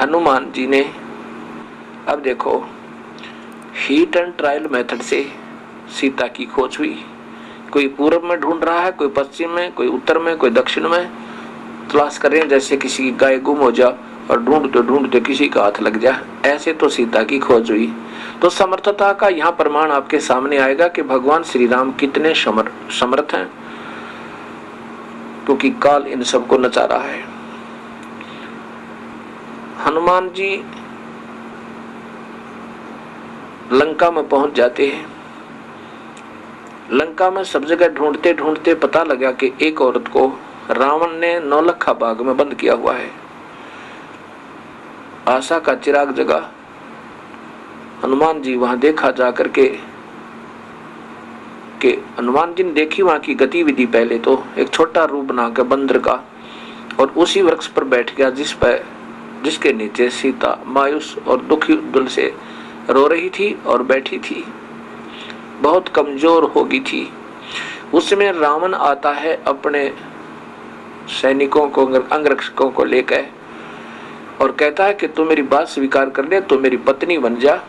हनुमान जी ने अब देखो हीट एंड ट्रायल मेथड से सीता की खोज हुई। कोई पूर्व में ढूंढ रहा है, कोई पश्चिम में, कोई उत्तर में, कोई दक्षिण में तलाश कर रहे हैं, जैसे किसी की गाय गुम हो जा और ढूंढते ढूंढते किसी का हाथ लग जाए, ऐसे तो सीता की खोज हुई। तो समर्थता का यहाँ प्रमाण आपके सामने आएगा कि भगवान श्री राम कितने समर्थ हैं, क्योंकि काल इन सबको नचा रहा है। हनुमान जी लंका में पहुंच जाते हैं। लंका में सब जगह ढूंढते ढूंढते पता लगा कि एक औरत को रावण ने नौलखा बाग में बंद किया हुआ है। आशा का चिराग जगा। हनुमान जी वहां देखा जाकर के हनुमान जी ने देखी वहां की गतिविधि। पहले तो एक छोटा रूप बनाकर बंदर का, और उसी वृक्ष पर बैठ गया जिसके नीचे सीता मायूस और दुखी दिल से रो रही थी और बैठी थी, बहुत कमजोर हो गई थी। उसमें रावण आता है अपने सैनिकों को, अंगरक्षकों को लेकर, और कहता है कि तू मेरी बात स्वीकार कर ले, तो मेरी पत्नी बन जा,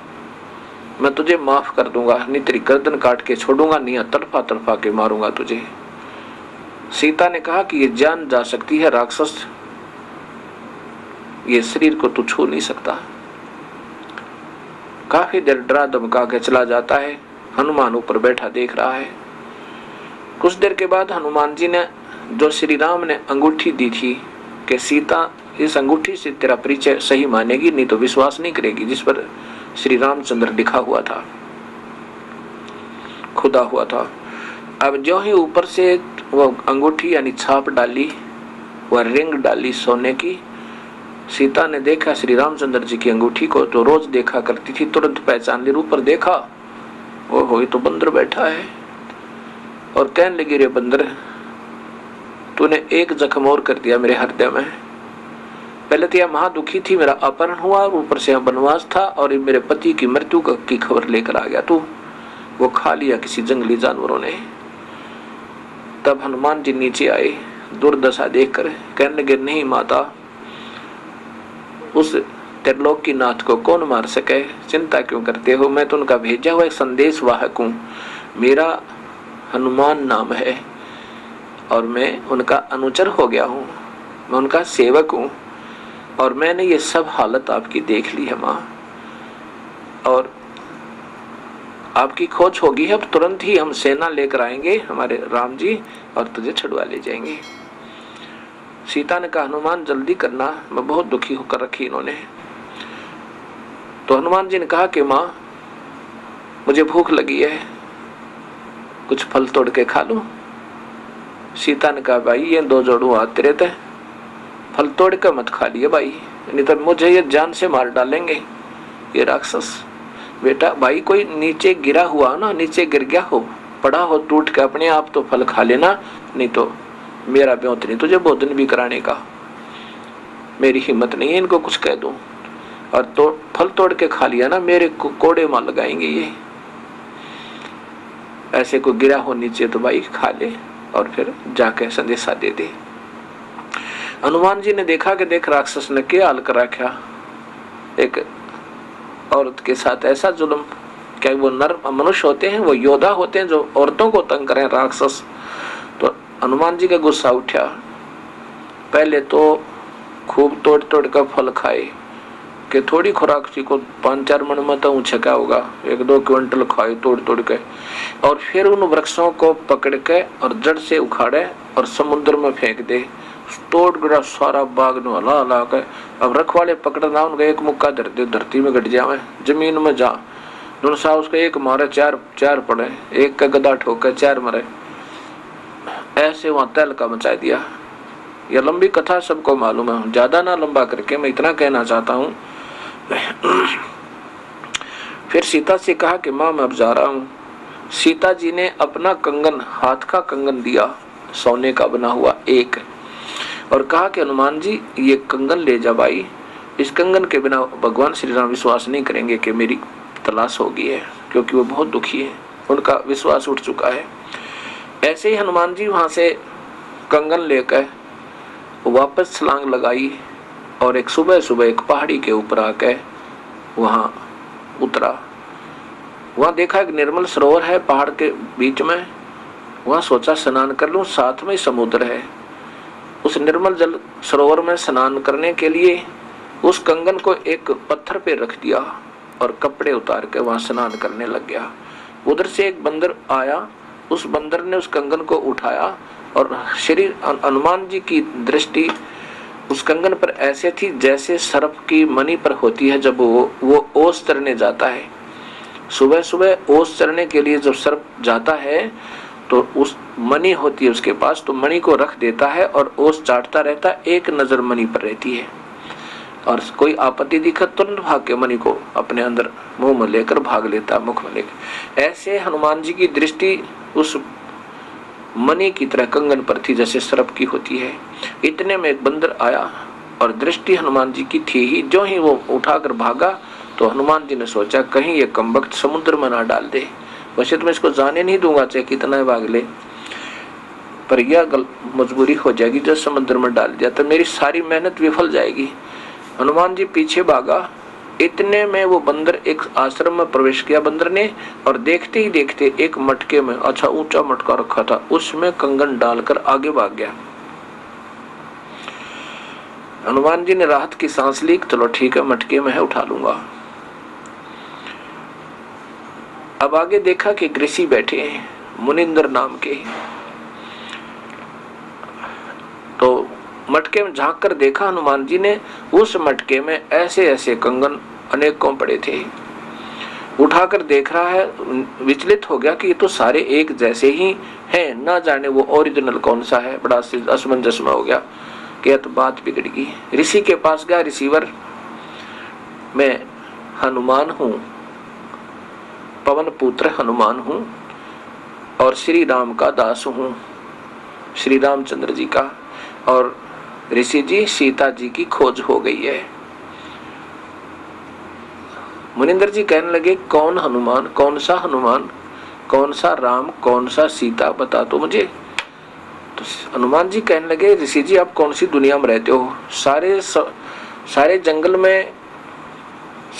मैं तुझे माफ कर दूंगा, नहीं तेरी गर्दन काट के छोड़ूंगा, नहीं तड़फा तड़फा के मारूंगा तुझे। सीता ने कहा कि ये जान जा सकती है राक्षस, ये शरीर को तू छू नहीं सकता। काफी देर डरा धमका के चला जाता है। हनुमान ऊपर बैठा देख रहा है। कुछ देर के बाद हनुमान जी ने, जो श्री राम ने अंगूठी दी थी कि सीता इस अंगूठी से तेरा परिचय सही मानेगी, नहीं तो विश्वास नहीं करेगी, जिस पर श्री रामचंद्र लिखा हुआ था, खुदा हुआ था। अब जो ही ऊपर से वो अंगूठी यानी छाप डाली, वह रिंग डाली सोने की, सीता ने देखा श्री रामचंद्र जी की अंगूठी को, तो रोज देखा करती थी, तुरंत पहचान ली। ऊपर देखा, वो हो तो बंदर बैठा है, और कहने लगी रे बंदर, तूने एक जख्म और कर दिया मेरे हृदय में। पहले तो यह महादुखी थी, मेरा अपहरण हुआ, ऊपर से वनवास था, और मेरे पति की मृत्यु की खबर लेकर आ गया तू, वो खा लिया किसी जंगली जानवरों ने। तब हनुमान जी नीचे आए, दुर्दशा देखकर कहने लगे, नहीं माता, उस त्रिलोक की नाथ को कौन मार सके, चिंता क्यों करते हो, मैं तो उनका भेजा हुआ एक संदेश वाहक हूँ, मेरा हनुमान नाम है, और मैं उनका अनुचर हो गया हूँ, मैं उनका सेवक हूँ, और मैंने ये सब हालत आपकी देख ली है माँ, और आपकी खोज होगी, अब तुरंत ही हम सेना लेकर आएंगे हमारे राम जी, और तुझे छुड़वा ले जाएंगे। सीता ने कहा, हनुमान जल्दी करना, मैं बहुत दुखी होकर रखी इन्होंने। तो हनुमान जी ने कहा कि माँ मुझे भूख लगी है, कुछ फल तोड़ के खा लूं। सीता ने कहा, भाई ये दो जोड़ू हाथ तेरे थे, फल तोड़ कर मत खा लिए भाई, नहीं तो मुझे ये जान से मार डालेंगे ये राक्षस। बेटा भाई कोई नीचे गिरा हुआ ना, नीचे गिर गया हो, पड़ा हो टूट के, अपने आप तो फल खा लेना, नहीं तो मेरा ब्योत नहीं तुझे भोजन भी कराने का, मेरी हिम्मत नहीं है इनको कुछ कह दूं, और तो फल तोड़ के खा लिया ना, मेरे को कोड़े मार लगाएंगे ये। ऐसे को गिरा हो नीचे तो भाई खा ले, और फिर जाके संदेशा दे दे। हनुमान जी ने देखा कि देख राक्षस ने क्या हाल कर रखा, एक औरत के साथ ऐसा जुल्म। क्या वो नर मनुष्य होते हैं, वो योद्धा होते हैं जो औरतों को तंग करें, राक्षस। तो हनुमान जी का गुस्सा उठा। पहले तो खूब तोड़ तोड़ कर फल खाए कि थोड़ी खुराक सी को 5-4 मन में तो ऊंचा क्या होगा, 1-2 क्विंटल खाए तोड़ तोड़ के, और फिर उन वृक्षों को पकड़ के और जड़ से उखाड़े और समुद्र में फेंक दे। तोड़ गिरा सारा बाग न हला हला के। अब रखवाले पकड़ना, उनका एक मुक्का धरती में गट जावे, जमीन में जा नुनसा, उसका एक मारे 4 पड़े, एक का गदा ठोके 4 मरे। ऐसे वहां तहलका मचा दिया। यह लंबी कथा सबको मालूम है, ज्यादा ना लंबा करके मैं इतना कहना चाहता हूँ। फिर सीता से कहा कि माँ मैं अब जा रहा हूँ। सीता जी ने अपना कंगन, हाथ का कंगन दिया, सोने का बना हुआ एक, और कहा कि हनुमान जी ये कंगन ले जा भाई, इस कंगन के बिना भगवान श्री राम विश्वास नहीं करेंगे कि मेरी तलाश होगी है, क्योंकि वो बहुत दुखी है, उनका विश्वास उठ चुका है। ऐसे ही हनुमान जी वहां से कंगन लेकर वापस छलांग लगाई और एक सुबह सुबह एक पहाड़ी के ऊपर आके वहां उतरा। वहां देखा एक निर्मल सरोवर है पहाड़ के बीच में। वहां सोचा स्नान कर लूं, साथ में समुद्र है। उस निर्मल जल सरोवर में स्नान करने के लिए उस कंगन को एक पत्थर पे रख दिया और कपड़े उतार के वहां स्नान करने लग गया। उधर से एक बंदर आया, उस बंदर ने उस कंगन को उठाया और श्री हनुमान जी की दृष्टि उस कंगन पर ऐसे थी जैसे सर्प की मणि पर होती है जब वो ओस चरने जाता है। सुबह सुबह ओस चरने के लिए जब सर्प जाता है तो उस मणि होती है उसके पास, तो मणि को रख देता है और ओस चाटता रहता है, एक नजर मणि पर रहती है और कोई आपत्ति दिखा तुरंत भाग के मणि को अपने अंदर मुंह में लेकर भाग लेता, मुख में लेकर। ऐसे हनुमान जी की दृष्टि उस मणि की तरह कंगन पर थी जैसे सर्प की होती है। इतने में एक बंदर आया और दृष्टि हनुमान जी की थी ही, जो ही वो उठाकर भागा तो हनुमान जी ने सोचा कहीं ये कमबख्त समुद्र में ना डाल दे। वैसे तो मैं इसको जाने नहीं दूंगा चाहे कितना भाग ले, पर यह मजबूरी हो जाएगी जब समुद्र में डाल दिया तो मेरी सारी मेहनत विफल जाएगी। हनुमान जी पीछे भागा। इतने में वो बंदर एक आश्रम में प्रवेश किया बंदर ने, और देखते ही देखते एक मटके में, अच्छा ऊंचा मटका रखा था, उसमें कंगन डालकर आगे भाग गया। हनुमान जी ने राहत की सांस ली, चलो ठीक है मटके में है उठा लूंगा। अब आगे देखा कि एक ऋषि बैठे हैं मुनिंदर नाम के, तो मटके में झांक कर देखा हनुमान जी ने, उस मटके में ऐसे ऐसे कंगन अनेकों पड़े थे। उठाकर देख रहा है, विचलित हो गया कि ये तो सारे एक जैसे ही हैं, ना जाने वो ओरिजिनल कौन सा है। बड़ा असमंजस में हो गया कि तो बात बिगड़ गई। ऋषि के पास गया, ऋषिवर मैं हनुमान हूं, पवन पुत्र हनुमान हूं और श्री राम का दास हूं, श्री रामचंद्र जी का, और ऋषि जी सीता जी की खोज हो गई है। मुनिंदर जी कहने लगे कौन हनुमान, कौन सा हनुमान, कौन सा राम, कौन सा सीता, बता तो मुझे। तो हनुमान जी कहने लगे ऋषि जी आप कौन सी दुनिया में रहते हो? सारे जंगल में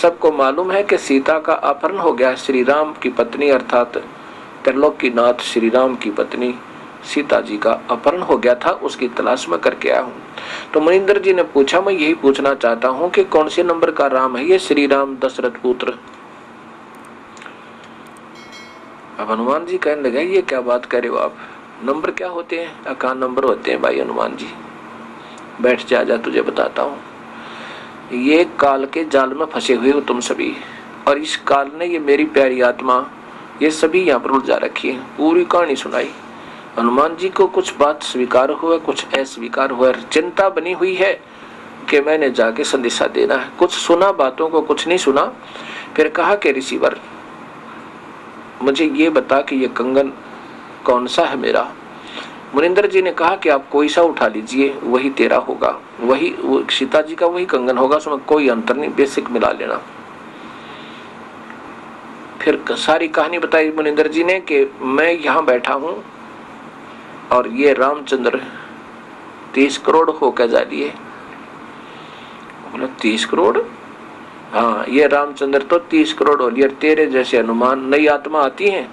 सबको मालूम है कि सीता का अपहरण हो गया। श्री राम की पत्नी अर्थात त्रिलोक की नाथ श्री राम की पत्नी सीता जी का अपहरण हो गया था, उसकी तलाश में करके आया हूँ। तो मुनिंदर जी ने पूछा मैं यही पूछना चाहता हूँ कि कौन से नंबर का राम है ये श्री राम दशरथ पुत्र? अब हनुमान जी कहने लगे ये क्या बात कर रहे हो आप, नंबर क्या होते हैं? अकान नंबर होते हैं भाई हनुमान जी, बैठ जा तुझे बताता हूँ। ये काल के जाल में फंसे हुए हो तुम सभी, और इस काल ने ये मेरी प्यारी आत्मा ये सभी यहाँ पर उलझा रखी है। पूरी कहानी सुनाई। हनुमान जी को कुछ बात स्वीकार हुआ, कुछ अस्वीकार हुआ, चिंता बनी हुई है कि मैंने जाके संदेशा देना है। कुछ सुना बातों को, कुछ नहीं सुना। फिर कहा कि ऋषिवर मुझे ये बता कि ये कंगन कौन सा है मेरा? मुनिंदर जी ने कहा कि आप कोई सा उठा लीजिए वही तेरा होगा, वही सीता जी का वही कंगन होगा, उसमें कोई अंतर नहीं, बेसिक मिला लेना। फिर सारी कहानी बताई मुनिंदर जी ने कि मैं यहाँ बैठा हूँ और ये रामचंद्र 30 करोड़ होकर जा दिए। बोला 30 करोड़? हाँ ये रामचंद्र तो 30 करोड़ हो लिए। तेरे जैसे हनुमान नई आत्मा आती है,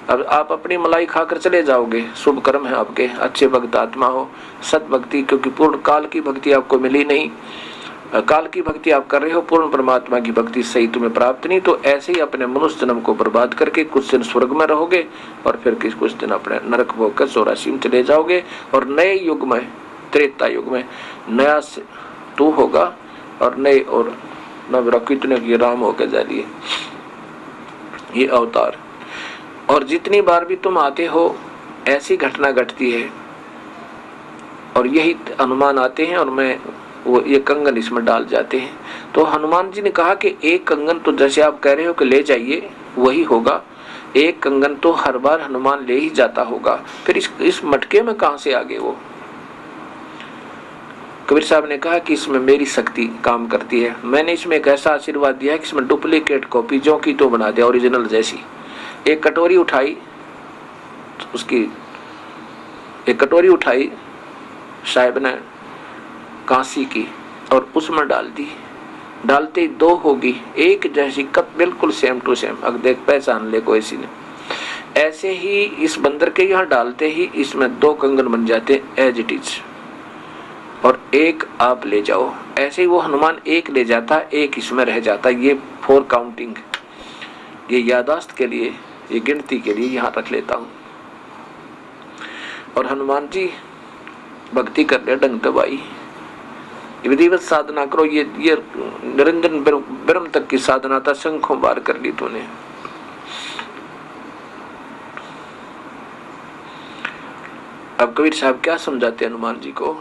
अब आप अपनी मलाई खाकर चले जाओगे, शुभ कर्म है आपके, अच्छे भक्त आत्मा हो, सत भक्ति, क्योंकि पूर्ण काल की भक्ति आपको मिली नहीं, काल की भक्ति आप कर रहे हो, पूर्ण परमात्मा की भक्ति सही तुम्हें प्राप्त नहीं। तो ऐसे ही अपने मनुष्य जन्म को बर्बाद करके कुछ दिन स्वर्ग में रहोगे और फिर कुछ दिन अपने नरक भोग कर 84 में चले जाओगे, और नए युग में, त्रेता युग में नया तू होगा और नए और नव कितने की राम होकर जा लिए ये अवतार। और जितनी बार भी तुम आते हो ऐसी घटना घटती है, और यही हनुमान आते हैं और मैं वो ये कंगन इसमें डाल जाते हैं। तो हनुमान जी ने कहा कि एक कंगन तो जैसे आप कह रहे हो कि ले जाइए वही होगा, एक कंगन तो हर बार हनुमान ले ही जाता होगा, फिर इस मटके में कहां से आ गए वो? कबीर साहब ने कहा कि इसमें मेरी शक्ति काम करती है। मैंने इसमें एक ऐसा आशीर्वाद दिया है कि इसमें डुप्लीकेट कॉपी जो की तो बना दिया ओरिजिनल जैसी। एक कटोरी उठाई, उसकी एक कटोरी उठाई साहिब ने कांसी की, और उसमें डाल दी। डालते ही दो होगी एक जैसी कप, बिल्कुल सेम टू सेम। अब देख पहचान ले कोई सी ने। ऐसे ही इस बंदर के यहाँ डालते ही इसमें दो कंगन बन जाते एज इट इज, और एक आप ले जाओ। ऐसे ही वो हनुमान एक ले जाता, एक इसमें रह जाता। ये 4 काउंटिंग, ये यादाश्त के लिए, ये गिनती के लिए यहाँ रख लेता हूँ। और हनुमान जी भक्ति कर ले डंग दबाई, विधिवत साधना करो। ये निरंजन ब्रह्म तक की साधना था, शंखों बार कर ली तूने। अब कबीर साहब क्या समझाते हनुमान जी को?